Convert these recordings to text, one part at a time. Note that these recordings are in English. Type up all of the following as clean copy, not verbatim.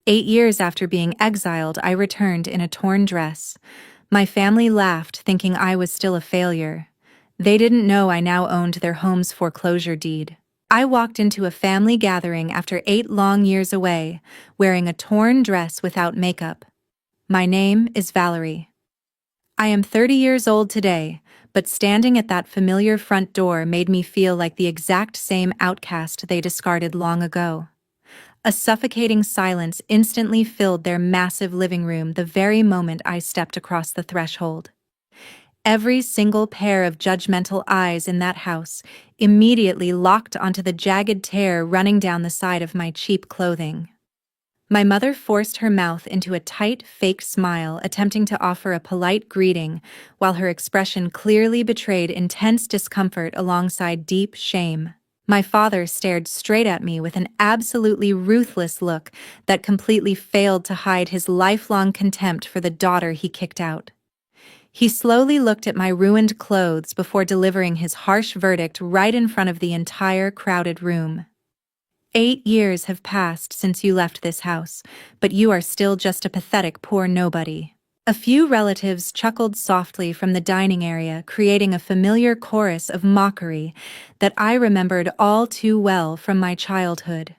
8 years after being exiled, I returned in a torn dress. My family laughed, thinking I was still a failure. They didn't know I now owned their home's foreclosure deed. I walked into a family gathering after 8 long years away, wearing a torn dress without makeup. My name is Valerie. I am 30 years old today, but standing at that familiar front door made me feel like the exact same outcast they discarded long ago. A suffocating silence instantly filled their massive living room the very moment I stepped across the threshold. Every single pair of judgmental eyes in that house immediately locked onto the jagged tear running down the side of my cheap clothing. My mother forced her mouth into a tight, fake smile, attempting to offer a polite greeting, while her expression clearly betrayed intense discomfort alongside deep shame. My father stared straight at me with an absolutely ruthless look that completely failed to hide his lifelong contempt for the daughter he kicked out. He slowly looked at my ruined clothes before delivering his harsh verdict right in front of the entire crowded room. 8 years have passed since you left this house, but you are still just a pathetic poor nobody. A few relatives chuckled softly from the dining area, creating a familiar chorus of mockery that I remembered all too well from my childhood.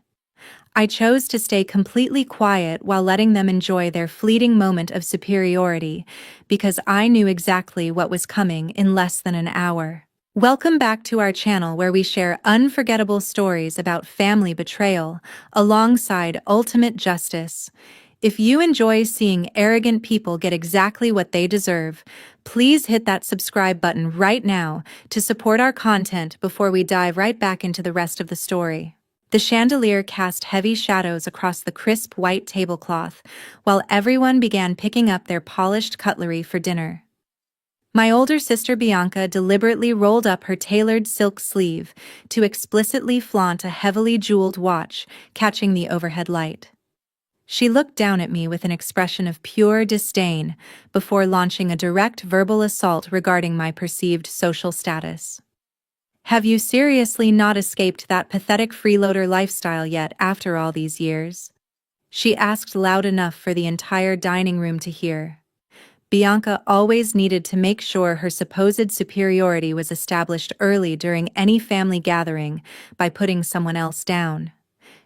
I chose to stay completely quiet while letting them enjoy their fleeting moment of superiority, because I knew exactly what was coming in less than an hour. Welcome back to our channel, where we share unforgettable stories about family betrayal alongside ultimate justice. If you enjoy seeing arrogant people get exactly what they deserve, please hit that subscribe button right now to support our content before we dive right back into the rest of the story. The chandelier cast heavy shadows across the crisp white tablecloth, while everyone began picking up their polished cutlery for dinner. My older sister Bianca deliberately rolled up her tailored silk sleeve to explicitly flaunt a heavily jeweled watch, catching the overhead light. She looked down at me with an expression of pure disdain before launching a direct verbal assault regarding my perceived social status. Have you seriously not escaped that pathetic freeloader lifestyle yet after all these years? She asked loud enough for the entire dining room to hear. Bianca always needed to make sure her supposed superiority was established early during any family gathering by putting someone else down.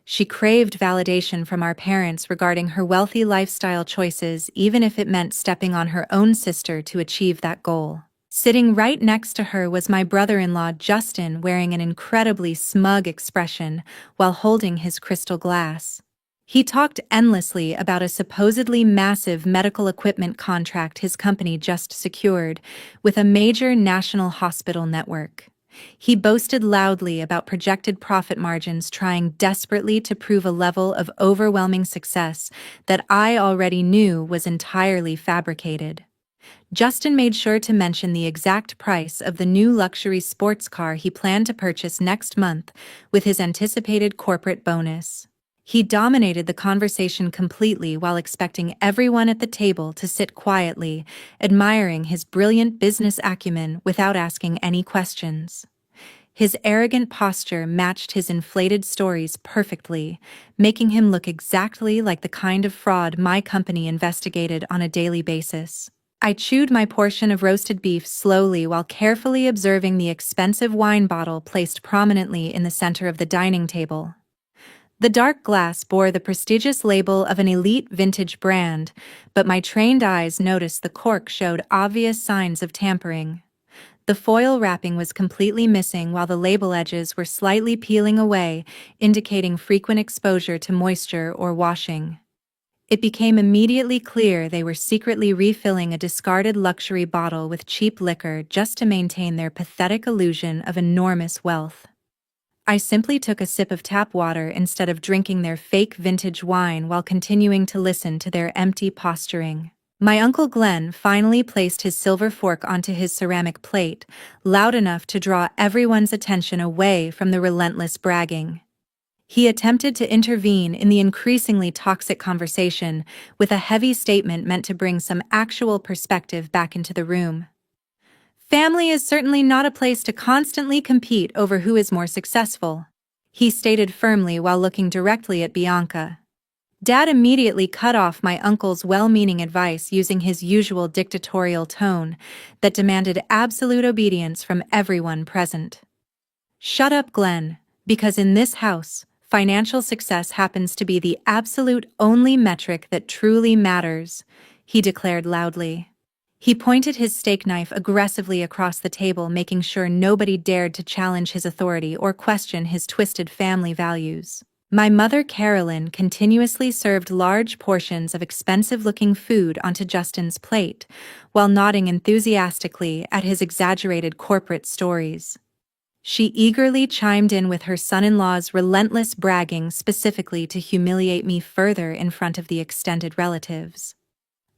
She craved validation from our parents regarding her wealthy lifestyle choices, even if it meant stepping on her own sister to achieve that goal. Sitting right next to her was my brother-in-law Justin, wearing an incredibly smug expression while holding his crystal glass. He talked endlessly about a supposedly massive medical equipment contract his company just secured with a major national hospital network. He boasted loudly about projected profit margins, trying desperately to prove a level of overwhelming success that I already knew was entirely fabricated. Justin made sure to mention the exact price of the new luxury sports car he planned to purchase next month with his anticipated corporate bonus. He dominated the conversation completely while expecting everyone at the table to sit quietly, admiring his brilliant business acumen without asking any questions. His arrogant posture matched his inflated stories perfectly, making him look exactly like the kind of fraud my company investigated on a daily basis. I chewed my portion of roasted beef slowly while carefully observing the expensive wine bottle placed prominently in the center of the dining table. The dark glass bore the prestigious label of an elite vintage brand, but my trained eyes noticed the cork showed obvious signs of tampering. The foil wrapping was completely missing, while the label edges were slightly peeling away, indicating frequent exposure to moisture or washing. It became immediately clear they were secretly refilling a discarded luxury bottle with cheap liquor just to maintain their pathetic illusion of enormous wealth. I simply took a sip of tap water instead of drinking their fake vintage wine while continuing to listen to their empty posturing. My Uncle Glenn finally placed his silver fork onto his ceramic plate, loud enough to draw everyone's attention away from the relentless bragging. He attempted to intervene in the increasingly toxic conversation with a heavy statement meant to bring some actual perspective back into the room. Family is certainly not a place to constantly compete over who is more successful, he stated firmly while looking directly at Bianca. Dad immediately cut off my uncle's well-meaning advice using his usual dictatorial tone that demanded absolute obedience from everyone present. "Shut up, Glenn, because in this house, financial success happens to be the absolute only metric that truly matters," he declared loudly. He pointed his steak knife aggressively across the table, making sure nobody dared to challenge his authority or question his twisted family values. My mother, Carolyn, continuously served large portions of expensive-looking food onto Justin's plate, while nodding enthusiastically at his exaggerated corporate stories. She eagerly chimed in with her son-in-law's relentless bragging, specifically to humiliate me further in front of the extended relatives.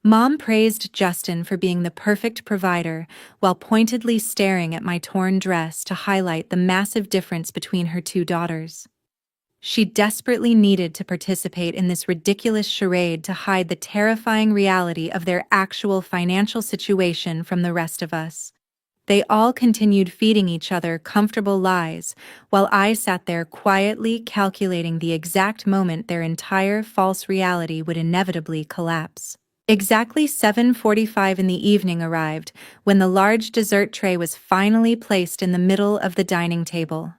Mom praised Justin for being the perfect provider, while pointedly staring at my torn dress to highlight the massive difference between her two daughters. She desperately needed to participate in this ridiculous charade to hide the terrifying reality of their actual financial situation from the rest of us. They all continued feeding each other comfortable lies, while I sat there quietly calculating the exact moment their entire false reality would inevitably collapse. Exactly 7:45 in the evening arrived, when the large dessert tray was finally placed in the middle of the dining table.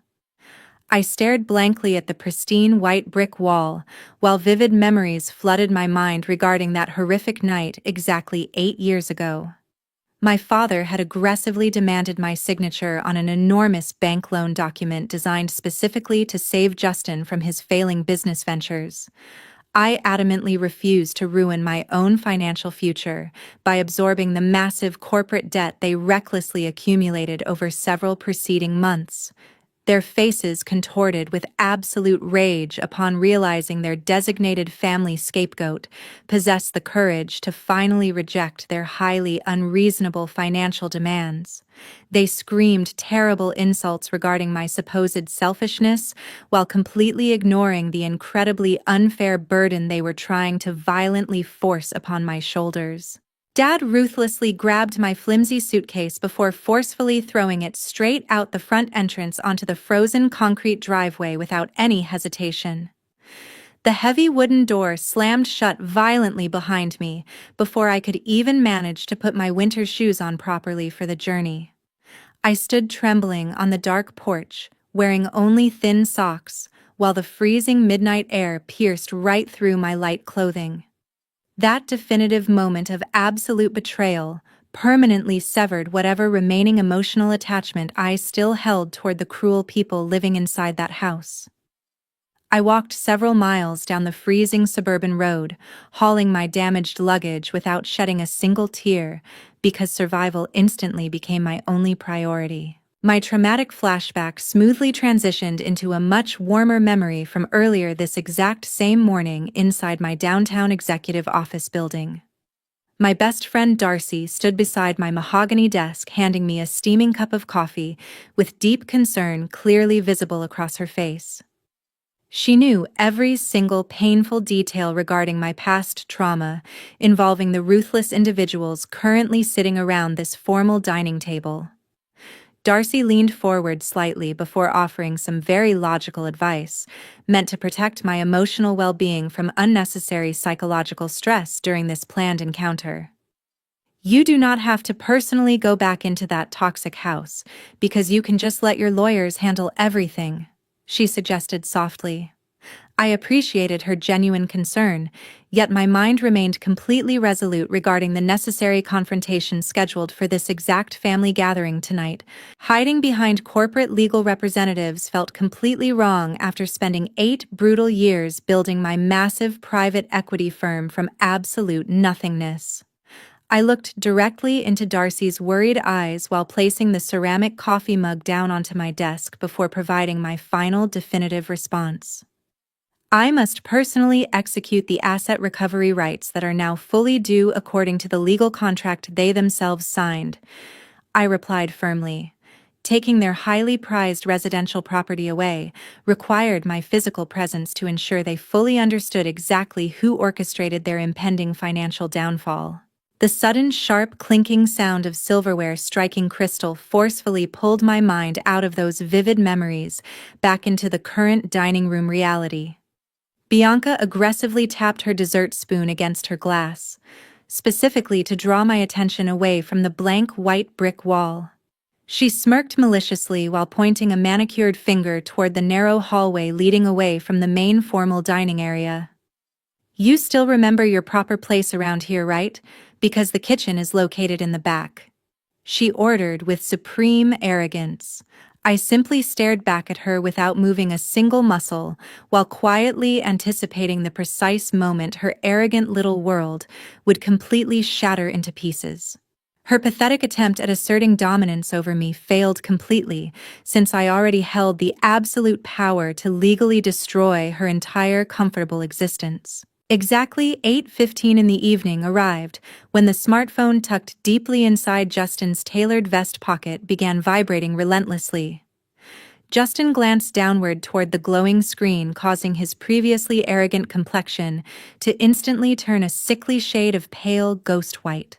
I stared blankly at the pristine white brick wall, while vivid memories flooded my mind regarding that horrific night exactly 8 years ago. My father had aggressively demanded my signature on an enormous bank loan document designed specifically to save Justin from his failing business ventures. I adamantly refused to ruin my own financial future by absorbing the massive corporate debt they recklessly accumulated over several preceding months. Their faces contorted with absolute rage upon realizing their designated family scapegoat possessed the courage to finally reject their highly unreasonable financial demands. They screamed terrible insults regarding my supposed selfishness while completely ignoring the incredibly unfair burden they were trying to violently force upon my shoulders. Dad ruthlessly grabbed my flimsy suitcase before forcefully throwing it straight out the front entrance onto the frozen concrete driveway without any hesitation. The heavy wooden door slammed shut violently behind me before I could even manage to put my winter shoes on properly for the journey. I stood trembling on the dark porch, wearing only thin socks, while the freezing midnight air pierced right through my light clothing. That definitive moment of absolute betrayal permanently severed whatever remaining emotional attachment I still held toward the cruel people living inside that house. I walked several miles down the freezing suburban road, hauling my damaged luggage without shedding a single tear, because survival instantly became my only priority. My traumatic flashback smoothly transitioned into a much warmer memory from earlier this exact same morning inside my downtown executive office building. My best friend Darcy stood beside my mahogany desk handing me a steaming cup of coffee, with deep concern clearly visible across her face. She knew every single painful detail regarding my past trauma, involving the ruthless individuals currently sitting around this formal dining table. Darcy leaned forward slightly before offering some very logical advice, meant to protect my emotional well-being from unnecessary psychological stress during this planned encounter. "You do not have to personally go back into that toxic house, because you can just let your lawyers handle everything," she suggested softly. I appreciated her genuine concern, yet my mind remained completely resolute regarding the necessary confrontation scheduled for this exact family gathering tonight. Hiding behind corporate legal representatives felt completely wrong after spending 8 brutal years building my massive private equity firm from absolute nothingness. I looked directly into Darcy's worried eyes while placing the ceramic coffee mug down onto my desk before providing my final definitive response. "I must personally execute the asset recovery rights that are now fully due according to the legal contract they themselves signed," I replied firmly. Taking their highly prized residential property away required my physical presence to ensure they fully understood exactly who orchestrated their impending financial downfall. The sudden sharp clinking sound of silverware striking crystal forcefully pulled my mind out of those vivid memories back into the current dining room reality. Bianca aggressively tapped her dessert spoon against her glass, specifically to draw my attention away from the blank white brick wall. She smirked maliciously while pointing a manicured finger toward the narrow hallway leading away from the main formal dining area. "You still remember your proper place around here, right? Because the kitchen is located in the back," she ordered with supreme arrogance. I simply stared back at her without moving a single muscle, while quietly anticipating the precise moment her arrogant little world would completely shatter into pieces. Her pathetic attempt at asserting dominance over me failed completely, since I already held the absolute power to legally destroy her entire comfortable existence. Exactly 8:15 in the evening arrived, when the smartphone tucked deeply inside Justin's tailored vest pocket began vibrating relentlessly. Justin glanced downward toward the glowing screen, causing his previously arrogant complexion to instantly turn a sickly shade of pale ghost white.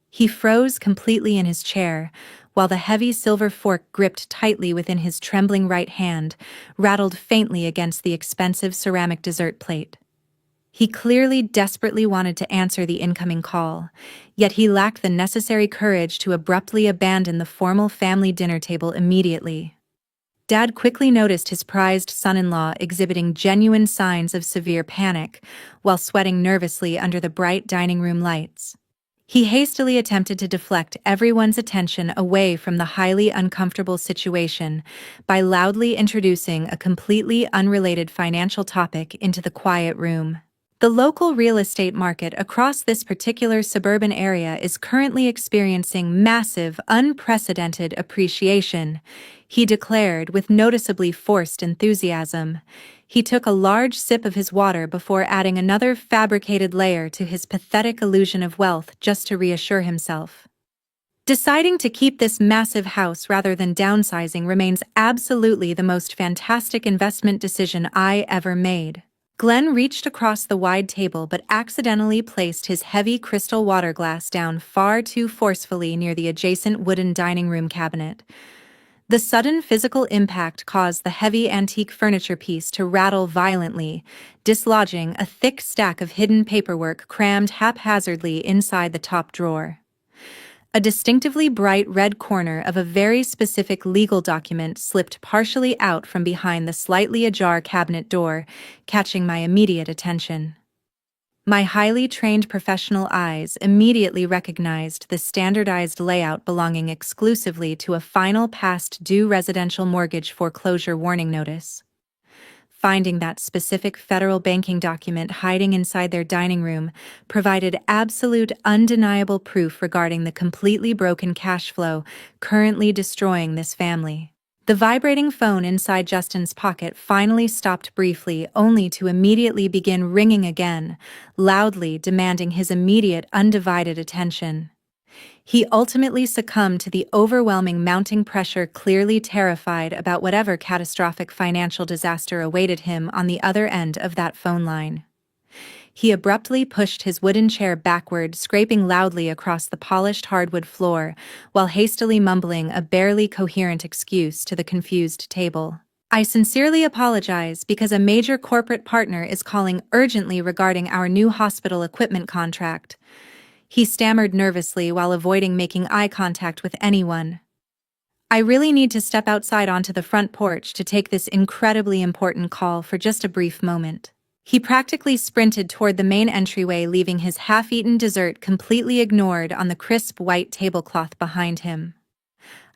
He froze completely in his chair, while the heavy silver fork gripped tightly within his trembling right hand rattled faintly against the expensive ceramic dessert plate. He clearly desperately wanted to answer the incoming call, yet he lacked the necessary courage to abruptly abandon the formal family dinner table immediately. Dad quickly noticed his prized son-in-law exhibiting genuine signs of severe panic while sweating nervously under the bright dining room lights. He hastily attempted to deflect everyone's attention away from the highly uncomfortable situation by loudly introducing a completely unrelated financial topic into the quiet room. "The local real estate market across this particular suburban area is currently experiencing massive, unprecedented appreciation," he declared with noticeably forced enthusiasm. He took a large sip of his water before adding another fabricated layer to his pathetic illusion of wealth just to reassure himself. "Deciding to keep this massive house rather than downsizing remains absolutely the most fantastic investment decision I ever made." Glenn reached across the wide table but accidentally placed his heavy crystal water glass down far too forcefully near the adjacent wooden dining room cabinet. The sudden physical impact caused the heavy antique furniture piece to rattle violently, dislodging a thick stack of hidden paperwork crammed haphazardly inside the top drawer. A distinctively bright red corner of a very specific legal document slipped partially out from behind the slightly ajar cabinet door, catching my immediate attention. My highly trained professional eyes immediately recognized the standardized layout belonging exclusively to a final past due residential mortgage foreclosure warning notice. Finding that specific federal banking document hiding inside their dining room provided absolute undeniable proof regarding the completely broken cash flow currently destroying this family. The vibrating phone inside Justin's pocket finally stopped briefly, only to immediately begin ringing again, loudly demanding his immediate undivided attention. He ultimately succumbed to the overwhelming mounting pressure, clearly terrified about whatever catastrophic financial disaster awaited him on the other end of that phone line. He abruptly pushed his wooden chair backward, scraping loudly across the polished hardwood floor, while hastily mumbling a barely coherent excuse to the confused table. "I sincerely apologize because a major corporate partner is calling urgently regarding our new hospital equipment contract," he stammered nervously while avoiding making eye contact with anyone. "I really need to step outside onto the front porch to take this incredibly important call for just a brief moment." He practically sprinted toward the main entryway, leaving his half-eaten dessert completely ignored on the crisp white tablecloth behind him.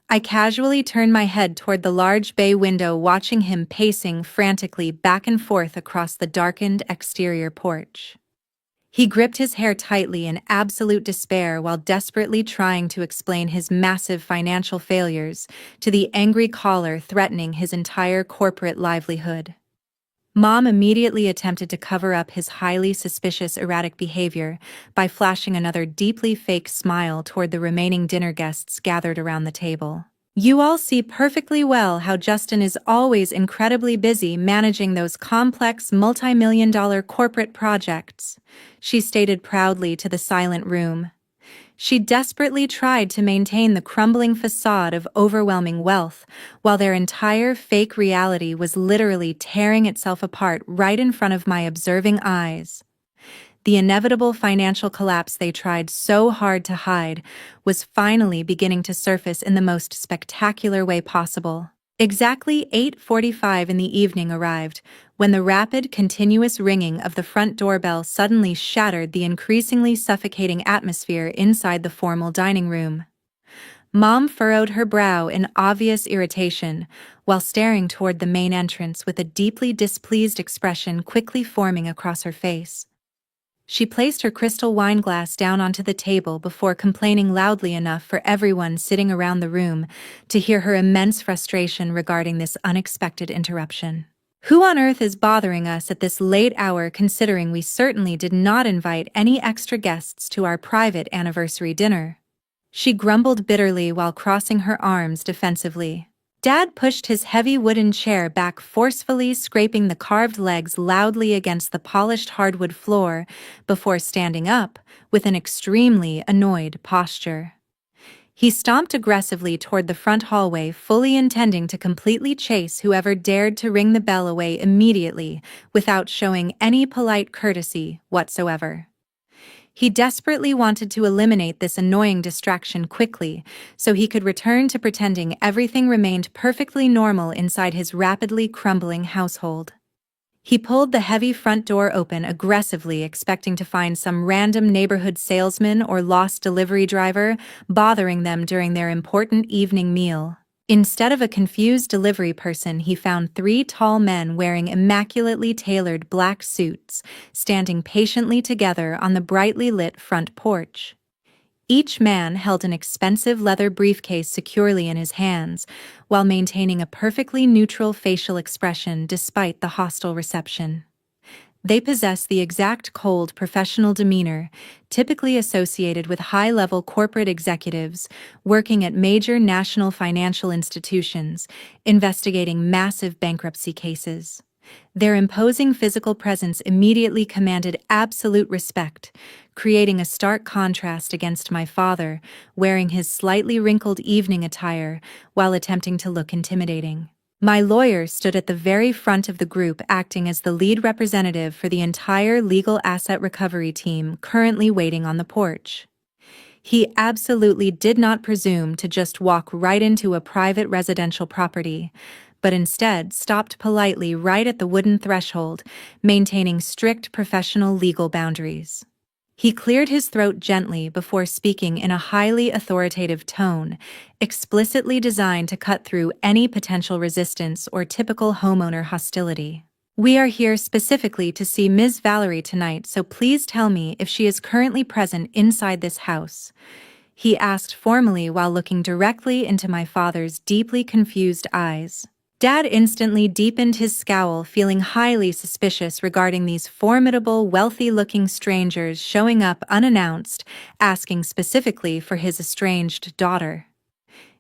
I casually turned my head toward the large bay window, watching him pacing frantically back and forth across the darkened exterior porch. He gripped his hair tightly in absolute despair while desperately trying to explain his massive financial failures to the angry caller threatening his entire corporate livelihood. Mom immediately attempted to cover up his highly suspicious erratic behavior by flashing another deeply fake smile toward the remaining dinner guests gathered around the table. "You all see perfectly well how Justin is always incredibly busy managing those complex multi-million-dollar corporate projects," she stated proudly to the silent room. She desperately tried to maintain the crumbling facade of overwhelming wealth, while their entire fake reality was literally tearing itself apart right in front of my observing eyes. The inevitable financial collapse they tried so hard to hide was finally beginning to surface in the most spectacular way possible. Exactly 8:45 in the evening arrived, when the rapid, continuous ringing of the front doorbell suddenly shattered the increasingly suffocating atmosphere inside the formal dining room. Mom furrowed her brow in obvious irritation, while staring toward the main entrance with a deeply displeased expression quickly forming across her face. She placed her crystal wine glass down onto the table before complaining loudly enough for everyone sitting around the room to hear her immense frustration regarding this unexpected interruption. "Who on earth is bothering us at this late hour, considering we certainly did not invite any extra guests to our private anniversary dinner?" She grumbled bitterly while crossing her arms defensively. Dad pushed his heavy wooden chair back forcefully, scraping the carved legs loudly against the polished hardwood floor before standing up with an extremely annoyed posture. He stomped aggressively toward the front hallway, fully intending to completely chase whoever dared to ring the bell away immediately without showing any polite courtesy whatsoever. He desperately wanted to eliminate this annoying distraction quickly, so he could return to pretending everything remained perfectly normal inside his rapidly crumbling household. He pulled the heavy front door open aggressively, expecting to find some random neighborhood salesman or lost delivery driver bothering them during their important evening meal. Instead of a confused delivery person, he found three tall men wearing immaculately tailored black suits, standing patiently together on the brightly lit front porch. Each man held an expensive leather briefcase securely in his hands, while maintaining a perfectly neutral facial expression despite the hostile reception. They possess the exact cold, professional demeanor typically associated with high-level corporate executives working at major national financial institutions, investigating massive bankruptcy cases. Their imposing physical presence immediately commanded absolute respect, creating a stark contrast against my father, wearing his slightly wrinkled evening attire while attempting to look intimidating. My lawyer stood at the very front of the group, acting as the lead representative for the entire legal asset recovery team currently waiting on the porch. He absolutely did not presume to just walk right into a private residential property, but instead stopped politely right at the wooden threshold, maintaining strict professional legal boundaries. He cleared his throat gently before speaking in a highly authoritative tone, explicitly designed to cut through any potential resistance or typical homeowner hostility. "We are here specifically to see Ms. Valerie tonight, so please tell me if she is currently present inside this house," he asked formally while looking directly into my father's deeply confused eyes. Dad instantly deepened his scowl, feeling highly suspicious regarding these formidable, wealthy-looking strangers showing up unannounced, asking specifically for his estranged daughter.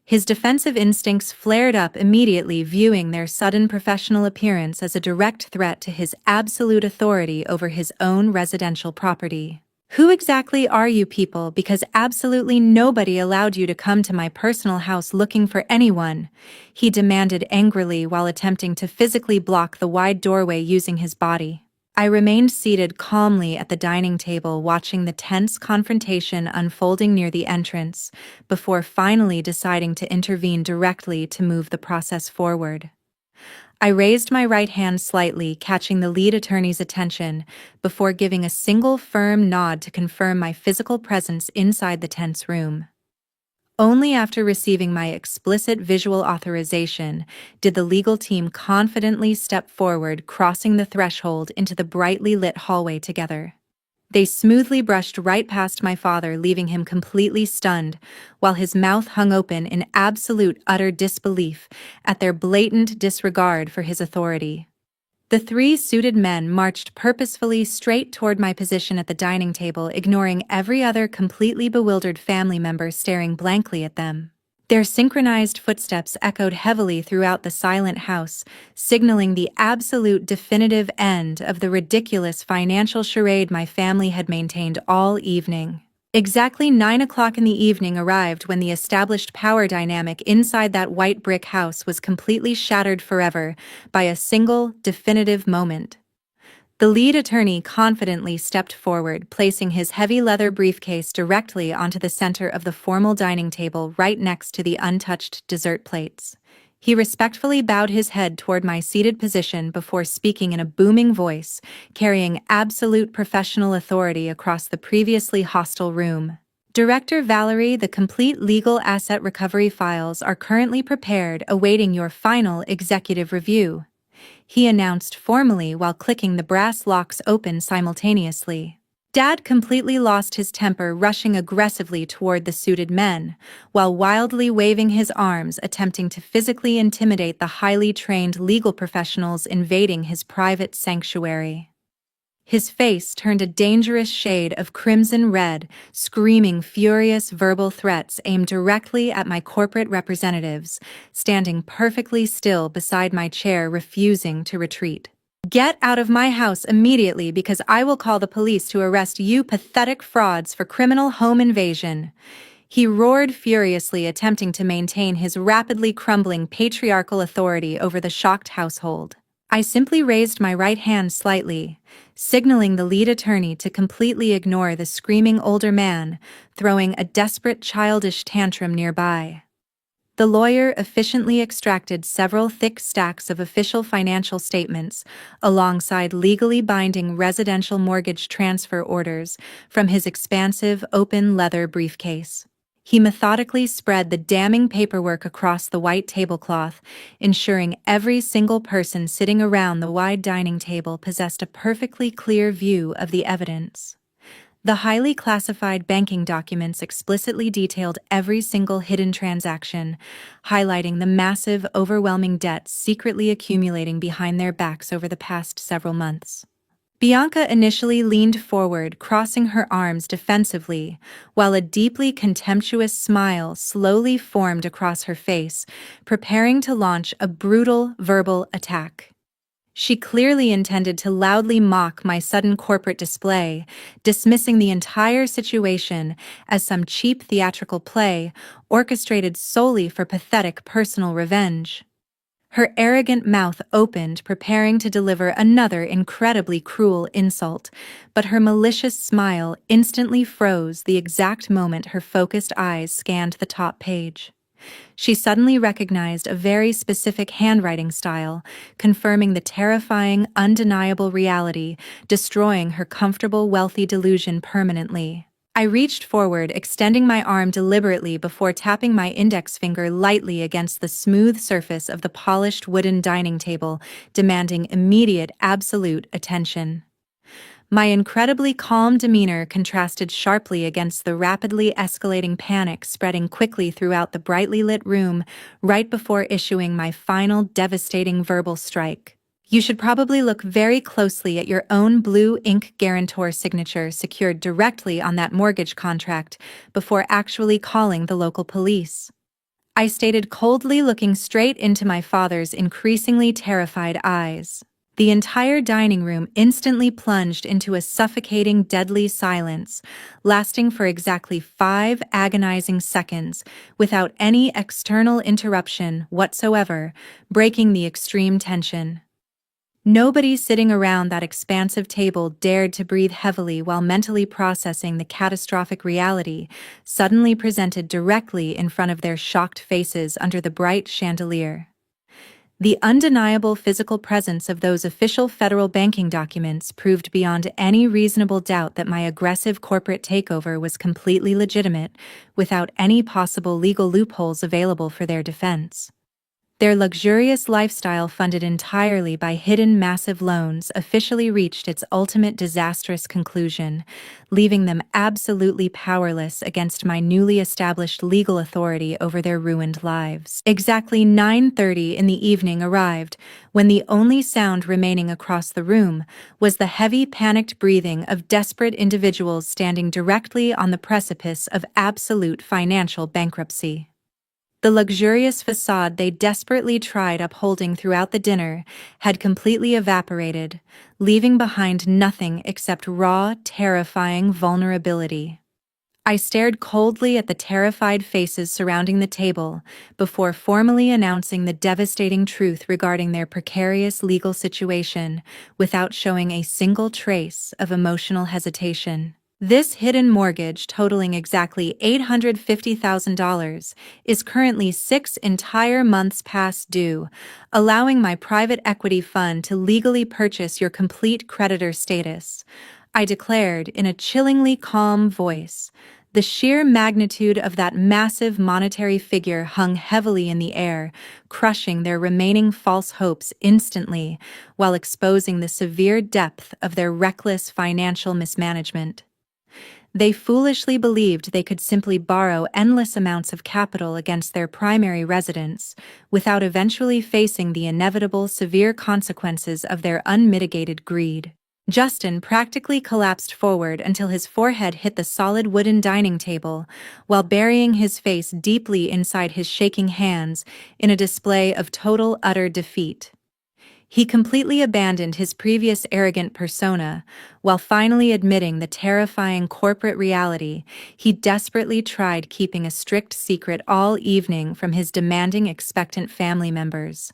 His defensive instincts flared up immediately, viewing their sudden professional appearance as a direct threat to his absolute authority over his own residential property. "Who exactly are you people, because absolutely nobody allowed you to come to my personal house looking for anyone?" he demanded angrily while attempting to physically block the wide doorway using his body. I remained seated calmly at the dining table, watching the tense confrontation unfolding near the entrance, before finally deciding to intervene directly to move the process forward. I raised my right hand slightly, catching the lead attorney's attention, before giving a single firm nod to confirm my physical presence inside the tense room. Only after receiving my explicit visual authorization did the legal team confidently step forward, crossing the threshold into the brightly lit hallway together. They smoothly brushed right past my father, leaving him completely stunned, while his mouth hung open in absolute utter disbelief at their blatant disregard for his authority. The three suited men marched purposefully straight toward my position at the dining table, ignoring every other completely bewildered family member staring blankly at them. Their synchronized footsteps echoed heavily throughout the silent house, signaling the absolute definitive end of the ridiculous financial charade my family had maintained all evening. Exactly 9 o'clock in the evening arrived when the established power dynamic inside that white brick house was completely shattered forever by a single, definitive moment. The lead attorney confidently stepped forward, placing his heavy leather briefcase directly onto the center of the formal dining table right next to the untouched dessert plates. He respectfully bowed his head toward my seated position before speaking in a booming voice, carrying absolute professional authority across the previously hostile room. Director Valerie, the complete legal asset recovery files are currently prepared, awaiting your final executive review, he announced formally while clicking the brass locks open simultaneously. Dad completely lost his temper, rushing aggressively toward the suited men, while wildly waving his arms, attempting to physically intimidate the highly trained legal professionals invading his private sanctuary. His face turned a dangerous shade of crimson red, screaming furious verbal threats aimed directly at my corporate representatives, standing perfectly still beside my chair, refusing to retreat. "Get out of my house immediately, because I will call the police to arrest you pathetic frauds for criminal home invasion," he roared furiously, attempting to maintain his rapidly crumbling patriarchal authority over the shocked household. I simply raised my right hand slightly, signaling the lead attorney to completely ignore the screaming older man, throwing a desperate childish tantrum nearby. The lawyer efficiently extracted several thick stacks of official financial statements, alongside legally binding residential mortgage transfer orders, from his expansive open leather briefcase. He methodically spread the damning paperwork across the white tablecloth, ensuring every single person sitting around the wide dining table possessed a perfectly clear view of the evidence. The highly classified banking documents explicitly detailed every single hidden transaction, highlighting the massive, overwhelming debts secretly accumulating behind their backs over the past several months. Bianca initially leaned forward, crossing her arms defensively, while a deeply contemptuous smile slowly formed across her face, preparing to launch a brutal verbal attack. She clearly intended to loudly mock my sudden corporate display, dismissing the entire situation as some cheap theatrical play orchestrated solely for pathetic personal revenge. Her arrogant mouth opened, preparing to deliver another incredibly cruel insult, but her malicious smile instantly froze the exact moment her focused eyes scanned the top page. She suddenly recognized a very specific handwriting style, confirming the terrifying, undeniable reality, destroying her comfortable, wealthy delusion permanently. I reached forward, extending my arm deliberately before tapping my index finger lightly against the smooth surface of the polished wooden dining table, demanding immediate, absolute attention. My incredibly calm demeanor contrasted sharply against the rapidly escalating panic spreading quickly throughout the brightly lit room right before issuing my final devastating verbal strike. "You should probably look very closely at your own blue ink guarantor signature secured directly on that mortgage contract before actually calling the local police," I stated coldly, looking straight into my father's increasingly terrified eyes. The entire dining room instantly plunged into a suffocating, deadly silence, lasting for exactly 5 agonizing seconds, without any external interruption whatsoever, breaking the extreme tension. Nobody sitting around that expansive table dared to breathe heavily while mentally processing the catastrophic reality suddenly presented directly in front of their shocked faces under the bright chandelier. The undeniable physical presence of those official federal banking documents proved beyond any reasonable doubt that my aggressive corporate takeover was completely legitimate, without any possible legal loopholes available for their defense. Their luxurious lifestyle, funded entirely by hidden massive loans, officially reached its ultimate disastrous conclusion, leaving them absolutely powerless against my newly established legal authority over their ruined lives. Exactly 9:30 in the evening arrived, when the only sound remaining across the room was the heavy, panicked breathing of desperate individuals standing directly on the precipice of absolute financial bankruptcy. The luxurious facade they desperately tried upholding throughout the dinner had completely evaporated, leaving behind nothing except raw, terrifying vulnerability. I stared coldly at the terrified faces surrounding the table before formally announcing the devastating truth regarding their precarious legal situation without showing a single trace of emotional hesitation. This hidden mortgage, totaling exactly $850,000, is currently 6 entire months past due, allowing my private equity fund to legally purchase your complete creditor status, I declared in a chillingly calm voice. The sheer magnitude of that massive monetary figure hung heavily in the air, crushing their remaining false hopes instantly, while exposing the severe depth of their reckless financial mismanagement. They foolishly believed they could simply borrow endless amounts of capital against their primary residence, without eventually facing the inevitable severe consequences of their unmitigated greed. Justin practically collapsed forward until his forehead hit the solid wooden dining table, while burying his face deeply inside his shaking hands in a display of total utter defeat. He completely abandoned his previous arrogant persona, while finally admitting the terrifying corporate reality. He desperately tried keeping a strict secret all evening from his demanding, expectant family members.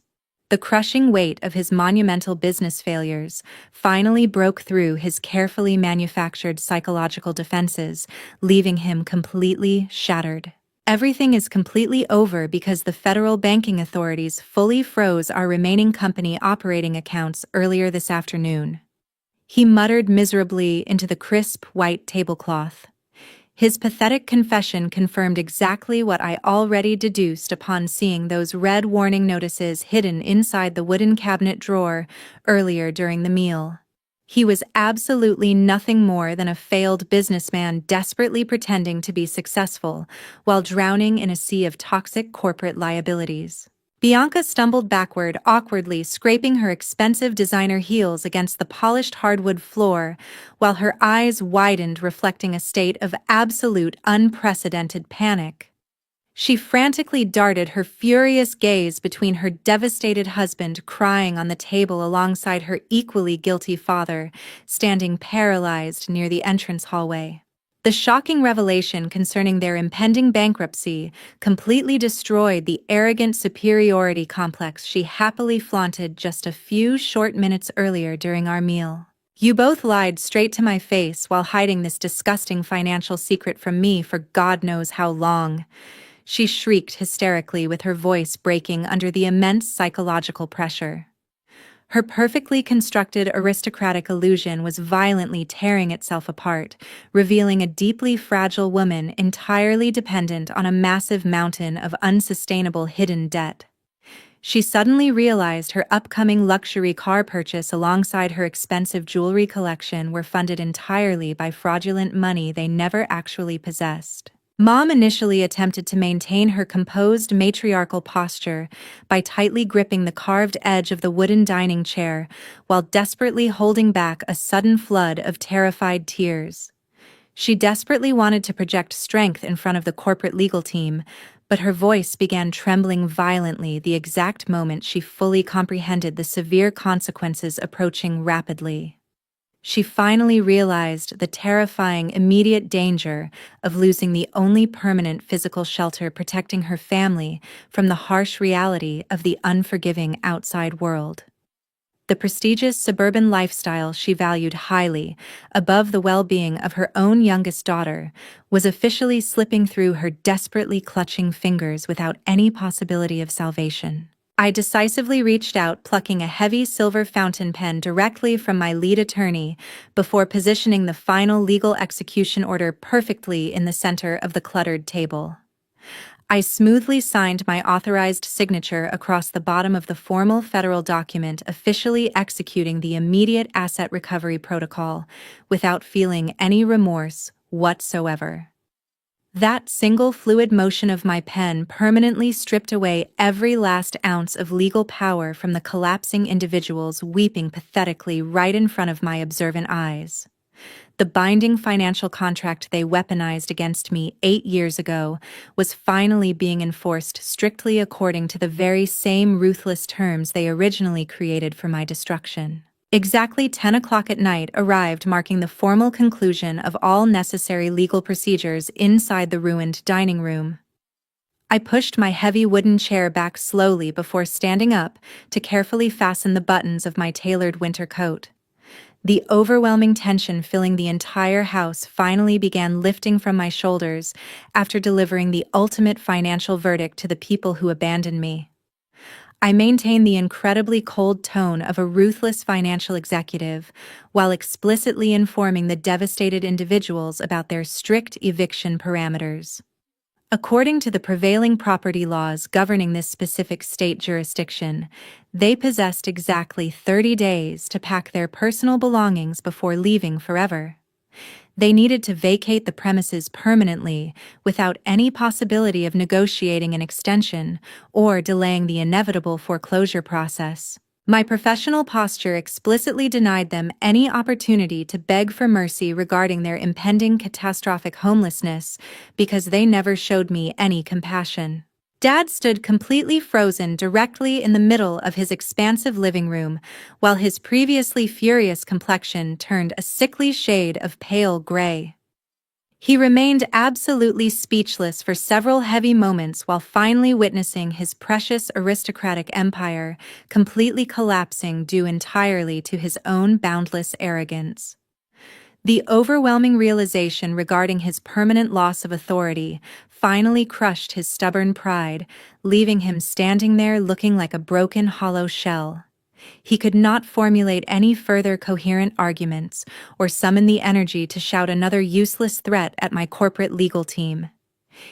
The crushing weight of his monumental business failures finally broke through his carefully manufactured psychological defenses, leaving him completely shattered. Everything is completely over because the federal banking authorities fully froze our remaining company operating accounts earlier this afternoon. He muttered miserably into the crisp white tablecloth. His pathetic confession confirmed exactly what I already deduced upon seeing those red warning notices hidden inside the wooden cabinet drawer earlier during the meal. He was absolutely nothing more than a failed businessman desperately pretending to be successful while drowning in a sea of toxic corporate liabilities. Bianca stumbled backward, awkwardly scraping her expensive designer heels against the polished hardwood floor, while her eyes widened, reflecting a state of absolute unprecedented panic. She frantically darted her furious gaze between her devastated husband crying on the table alongside her equally guilty father, standing paralyzed near the entrance hallway. The shocking revelation concerning their impending bankruptcy completely destroyed the arrogant superiority complex she happily flaunted just a few short minutes earlier during our meal. You both lied straight to my face while hiding this disgusting financial secret from me for God knows how long. She shrieked hysterically, with her voice breaking under the immense psychological pressure. Her perfectly constructed aristocratic illusion was violently tearing itself apart, revealing a deeply fragile woman entirely dependent on a massive mountain of unsustainable hidden debt. She suddenly realized her upcoming luxury car purchase alongside her expensive jewelry collection were funded entirely by fraudulent money they never actually possessed. Mom initially attempted to maintain her composed matriarchal posture by tightly gripping the carved edge of the wooden dining chair while desperately holding back a sudden flood of terrified tears. She desperately wanted to project strength in front of the corporate legal team, but her voice began trembling violently the exact moment she fully comprehended the severe consequences approaching rapidly. She finally realized the terrifying immediate danger of losing the only permanent physical shelter protecting her family from the harsh reality of the unforgiving outside world. The prestigious suburban lifestyle she valued highly, above the well-being of her own youngest daughter, was officially slipping through her desperately clutching fingers without any possibility of salvation. I decisively reached out, plucking a heavy silver fountain pen directly from my lead attorney before positioning the final legal execution order perfectly in the center of the cluttered table. I smoothly signed my authorized signature across the bottom of the formal federal document officially executing the immediate asset recovery protocol without feeling any remorse whatsoever. That single fluid motion of my pen permanently stripped away every last ounce of legal power from the collapsing individuals weeping pathetically right in front of my observant eyes. The binding financial contract they weaponized against me 8 years ago was finally being enforced strictly according to the very same ruthless terms they originally created for my destruction. Exactly 10 o'clock at night arrived, marking the formal conclusion of all necessary legal procedures inside the ruined dining room. I pushed my heavy wooden chair back slowly before standing up to carefully fasten the buttons of my tailored winter coat. The overwhelming tension filling the entire house finally began lifting from my shoulders after delivering the ultimate financial verdict to the people who abandoned me. I maintained the incredibly cold tone of a ruthless financial executive while explicitly informing the devastated individuals about their strict eviction parameters. According to the prevailing property laws governing this specific state jurisdiction, they possessed exactly 30 days to pack their personal belongings before leaving forever. They needed to vacate the premises permanently without any possibility of negotiating an extension or delaying the inevitable foreclosure process. My professional posture explicitly denied them any opportunity to beg for mercy regarding their impending catastrophic homelessness because they never showed me any compassion. Dad stood completely frozen directly in the middle of his expansive living room, while his previously furious complexion turned a sickly shade of pale gray. He remained absolutely speechless for several heavy moments while finally witnessing his precious aristocratic empire completely collapsing due entirely to his own boundless arrogance. The overwhelming realization regarding his permanent loss of authority finally crushed his stubborn pride, leaving him standing there looking like a broken, hollow shell. He could not formulate any further coherent arguments or summon the energy to shout another useless threat at my corporate legal team.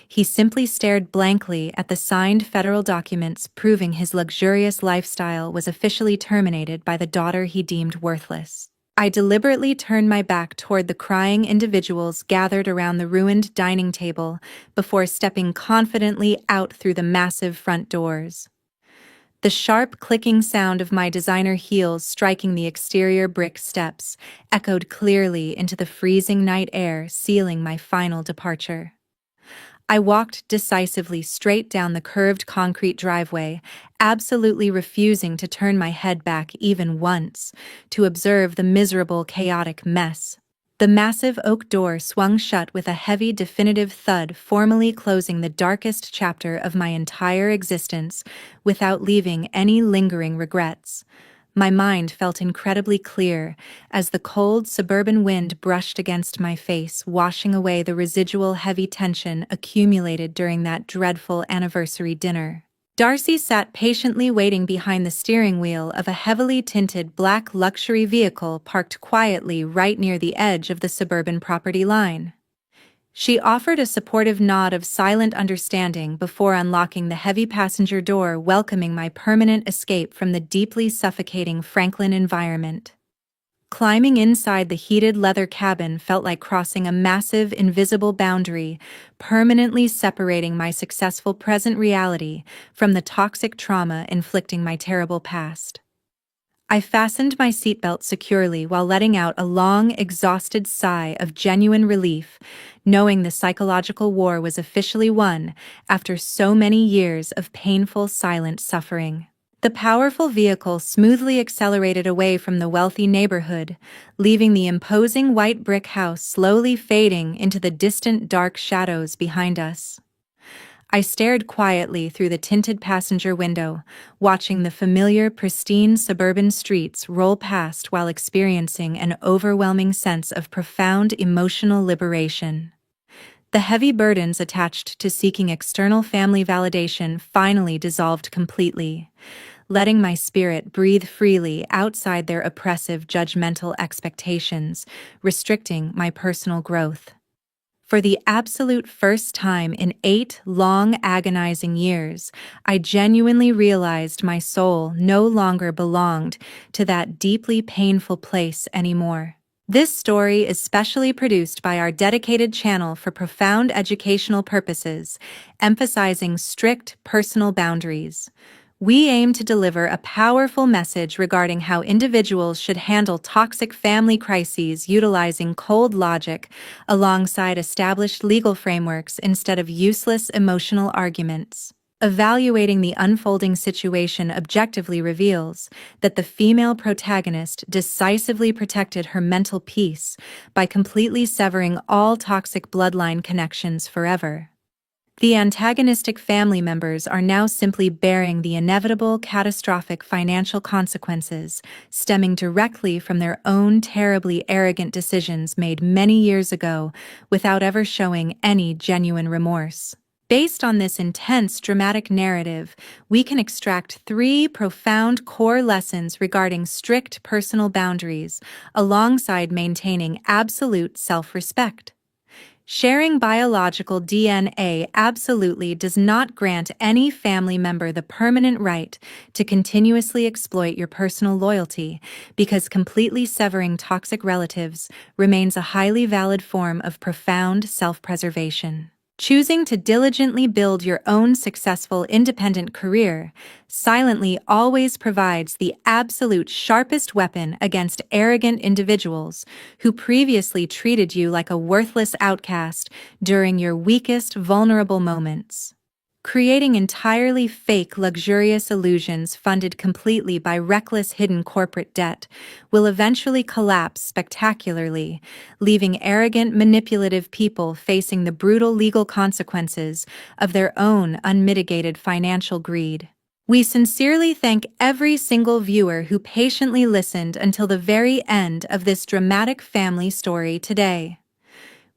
He simply stared blankly at the signed federal documents proving his luxurious lifestyle was officially terminated by the daughter he deemed worthless. I deliberately turned my back toward the crying individuals gathered around the ruined dining table before stepping confidently out through the massive front doors. The sharp clicking sound of my designer heels striking the exterior brick steps echoed clearly into the freezing night air, sealing my final departure. I walked decisively straight down the curved concrete driveway, absolutely refusing to turn my head back even once to observe the miserable, chaotic mess. The massive oak door swung shut with a heavy, definitive thud, formally closing the darkest chapter of my entire existence without leaving any lingering regrets. My mind felt incredibly clear as the cold suburban wind brushed against my face, washing away the residual heavy tension accumulated during that dreadful anniversary dinner. Darcy sat patiently waiting behind the steering wheel of a heavily tinted black luxury vehicle parked quietly right near the edge of the suburban property line. She offered a supportive nod of silent understanding before unlocking the heavy passenger door, welcoming my permanent escape from the deeply suffocating Franklin environment. Climbing inside the heated leather cabin felt like crossing a massive, invisible boundary, permanently separating my successful present reality from the toxic trauma inflicting my terrible past. I fastened my seatbelt securely while letting out a long, exhausted sigh of genuine relief, knowing the psychological war was officially won after so many years of painful, silent suffering. The powerful vehicle smoothly accelerated away from the wealthy neighborhood, leaving the imposing white brick house slowly fading into the distant dark shadows behind us. I stared quietly through the tinted passenger window, watching the familiar, pristine suburban streets roll past while experiencing an overwhelming sense of profound emotional liberation. The heavy burdens attached to seeking external family validation finally dissolved completely, letting my spirit breathe freely outside their oppressive, judgmental expectations, restricting my personal growth. For the absolute first time in 8 long, agonizing years, I genuinely realized my soul no longer belonged to that deeply painful place anymore. This story is specially produced by our dedicated channel for profound educational purposes, emphasizing strict personal boundaries. We aim to deliver a powerful message regarding how individuals should handle toxic family crises utilizing cold logic alongside established legal frameworks instead of useless emotional arguments. Evaluating the unfolding situation objectively reveals that the female protagonist decisively protected her mental peace by completely severing all toxic bloodline connections forever. The antagonistic family members are now simply bearing the inevitable catastrophic financial consequences stemming directly from their own terribly arrogant decisions made many years ago without ever showing any genuine remorse. Based on this intense dramatic narrative, we can extract three profound core lessons regarding strict personal boundaries alongside maintaining absolute self-respect. Sharing biological DNA absolutely does not grant any family member the permanent right to continuously exploit your personal loyalty, because completely severing toxic relatives remains a highly valid form of profound self-preservation. Choosing to diligently build your own successful independent career silently always provides the absolute sharpest weapon against arrogant individuals who previously treated you like a worthless outcast during your weakest, vulnerable moments. Creating entirely fake, luxurious illusions funded completely by reckless, hidden corporate debt will eventually collapse spectacularly, leaving arrogant, manipulative people facing the brutal legal consequences of their own unmitigated financial greed. We sincerely thank every single viewer who patiently listened until the very end of this dramatic family story today.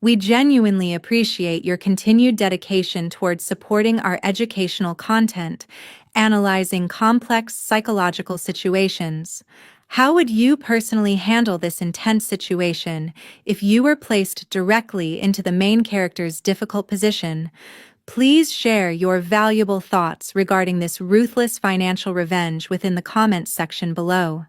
We genuinely appreciate your continued dedication towards supporting our educational content, analyzing complex psychological situations. How would you personally handle this intense situation if you were placed directly into the main character's difficult position? Please share your valuable thoughts regarding this ruthless financial revenge within the comments section below.